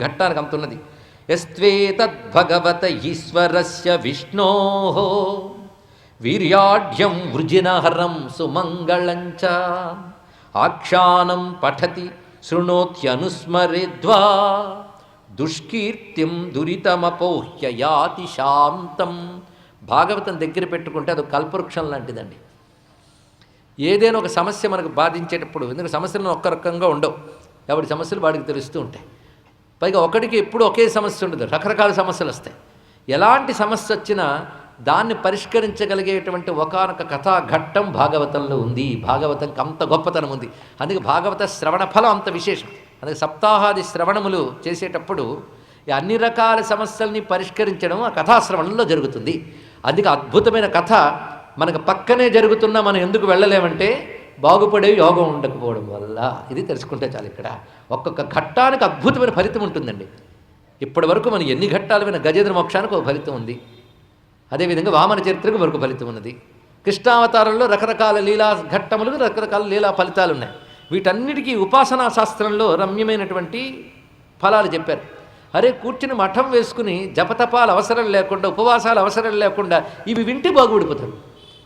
ఘట్టానికి అంత ఉన్నది. యస్త్వేతద్భగవత ఈశ్వరస్య విష్ణోః వీర్యాఢ్యం వృజినహరం సుమంగళంచ ఆఖ్యానం పఠతి శృణోత్యనుస్మరేద్వా దుష్కీర్తిం దురితమపోహ్య యాతి శాంతం. భాగవతం దగ్గర పెట్టుకుంటే అది కల్పవృక్షం లాంటిదండి. ఏదైనా ఒక సమస్య మనకు బాధించేటప్పుడు, ఎందుకంటే సమస్యలను ఒక్క రకంగా ఉండవు, ఎవరి సమస్యలు వాడికి తెలుస్తూ ఉంటాయి. పైగా ఒకటికి ఎప్పుడు ఒకే సమస్య ఉండదు, రకరకాల సమస్యలు వస్తాయి. ఎలాంటి సమస్య వచ్చినా దాన్ని పరిష్కరించగలిగేటువంటి ఒకానొక కథాఘట్టం భాగవతంలో ఉంది. భాగవతంకి అంత గొప్పతనం ఉంది. అందుకే భాగవత శ్రవణ ఫలం అంత విశేషం. అందుకే సప్తాహాది శ్రవణములు చేసేటప్పుడు అన్ని రకాల సమస్యల్ని పరిష్కరించడం ఆ కథాశ్రవణంలో జరుగుతుంది. అందుకే అద్భుతమైన కథ మనకు పక్కనే జరుగుతున్నా మనం ఎందుకు వెళ్ళలేమంటే బాగుపడే యోగం ఉండకపోవడం వల్ల. ఇది తెలుసుకుంటే చాలు. ఇక్కడ ఒక్కొక్క ఘట్టానికి అద్భుతమైన ఫలితం ఉంటుందండి. ఇప్పటి వరకు మనం ఎన్ని ఘట్టాలు విన గజేంద్ర మోక్షానికి ఒక ఫలితం ఉంది. అదేవిధంగా వామన చరిత్రకు మరొక ఫలితం ఉన్నది. కృష్ణావతారంలో రకరకాల లీలా ఘట్టములకు రకరకాల లీలా ఫలితాలు ఉన్నాయి. వీటన్నిటికీ ఉపాసనా శాస్త్రంలో రమ్యమైనటువంటి ఫలాలు చెప్పారు. అరే కూర్చుని మఠం వేసుకుని జపతపాలు అవసరం లేకుండా, ఉపవాసాలు అవసరం లేకుండా ఇవి వింటే బాగుపడిపోతారు.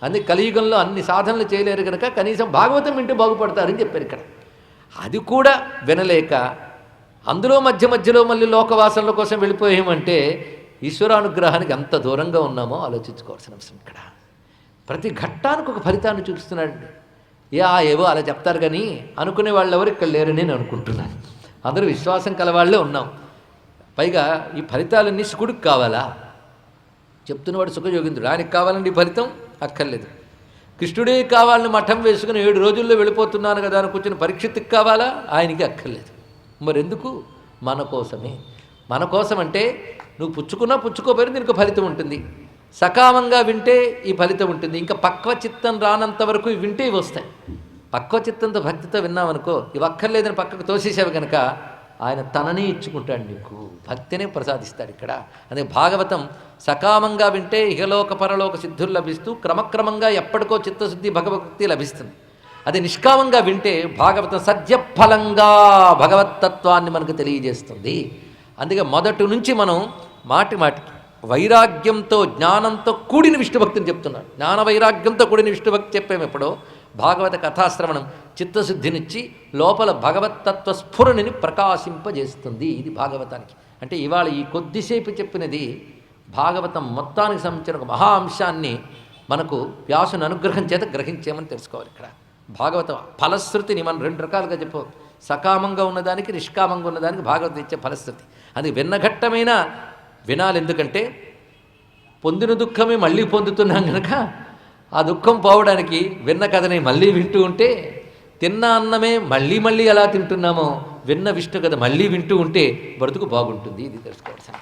అందుకే కలియుగంలో అన్ని సాధనలు చేయలేరు కనుక కనీసం భాగవతం వింటే బాగుపడతారని చెప్పారు ఇక్కడ. అది కూడా వినలేక అందులో మధ్యలో మళ్ళీ లోకవాసనల కోసం వెళ్ళిపోయామంటే ఈశ్వరానుగ్రహానికి ఎంత దూరంగా ఉన్నామో ఆలోచించుకోవాల్సిన అవసరం ఇక్కడ. ప్రతి ఘట్టానికి ఒక ఫలితాన్ని చూపిస్తున్నాడు. ఏవో అలా చెప్తారు కానీ అనుకునే వాళ్ళు ఎవరు ఇక్కడ లేరని నేను అనుకుంటున్నాను. అందరూ విశ్వాసం కలవాళ్లే ఉన్నాం. పైగా ఈ ఫలితాలన్నీ శుకుడికి కావాలా? చెప్తున్నవాడు సుఖయోగింద్రుడు, ఆయనకి కావాలండి ఫలితం అక్కర్లేదు. కృష్ణుడే కావాలని మఠం వేసుకుని 7 రోజుల్లో వెళ్ళిపోతున్నాను కదా అని కూర్చొని పరీక్షిత్తుకి కావాలా? ఆయనకి అక్కర్లేదు. మరెందుకు? మన కోసమే. మన కోసం అంటే నువ్వు పుచ్చుకున్నా పుచ్చుకోపోయినా దీనికి ఫలితం ఉంటుంది. సకామంగా వింటే ఈ ఫలితం ఉంటుంది. ఇంకా పక్వ చిత్తం రానంత వరకు ఇవి వింటే ఇవి వస్తాయి. పక్వ చిత్తంతో భక్తితో విన్నామనుకో, ఇవి అక్కర్లేదని పక్కకు తోసేసావు కనుక ఆయన తననే ఇచ్చుకుంటాడు, నీకు భక్తినే ప్రసాదిస్తాడు ఇక్కడ. అదే భాగవతం సకామంగా వింటే ఇహలోక పరలోక సిద్ధులు లభిస్తూ క్రమక్రమంగా ఎప్పటికో చిత్తశుద్ధి భగవద్భక్తి లభిస్తుంది. అది నిష్కామంగా వింటే భాగవతం సద్యఫలంగా భగవత్తత్వాన్ని మనకు తెలియజేస్తుంది. అందుకే మొదటి నుంచి మనం మాటికి వైరాగ్యంతో జ్ఞానంతో కూడిన విష్ణుభక్తిని చెప్తున్నాడు. జ్ఞాన వైరాగ్యంతో కూడిన విష్ణుభక్తి చెప్పాము ఎప్పుడో. భాగవత కథాశ్రవణం చిత్తశుద్ధినిచ్చి లోపల భగవత్తత్వ స్ఫురణని ప్రకాశింపజేస్తుంది. ఇది భాగవతానికి. అంటే ఇవాళ ఈ కొద్దిసేపు చెప్పినది భాగవతం మొత్తానికి సంబంధించిన ఒక మహా అంశాన్ని మనకు వ్యాసుని అనుగ్రహం చేత గ్రహించేమని తెలుసుకోవాలి. ఇక్కడ భాగవత ఫలశ్రుతిని మనం 2 రకాలుగా చెప్పు. సకామంగా ఉన్నదానికి, నిష్కామంగా ఉన్నదానికి భాగవతం ఇచ్చే ఫలశ్రుతి. అది విన్నఘట్టమైన వినాలి. ఎందుకంటే పొందిన దుఃఖమే మళ్ళీ పొందుతున్నాం కనుక ఆ దుఃఖం పోవడానికి విన్న కథని మళ్ళీ వింటూ ఉంటే, తిన్న అన్నమే మళ్ళీ ఎలా తింటున్నామో విన్న విష్ణు కథ మళ్ళీ వింటూ ఉంటే బ్రతుకు బాగుంటుంది. ఇది తెలుసుకోవాల్సింది.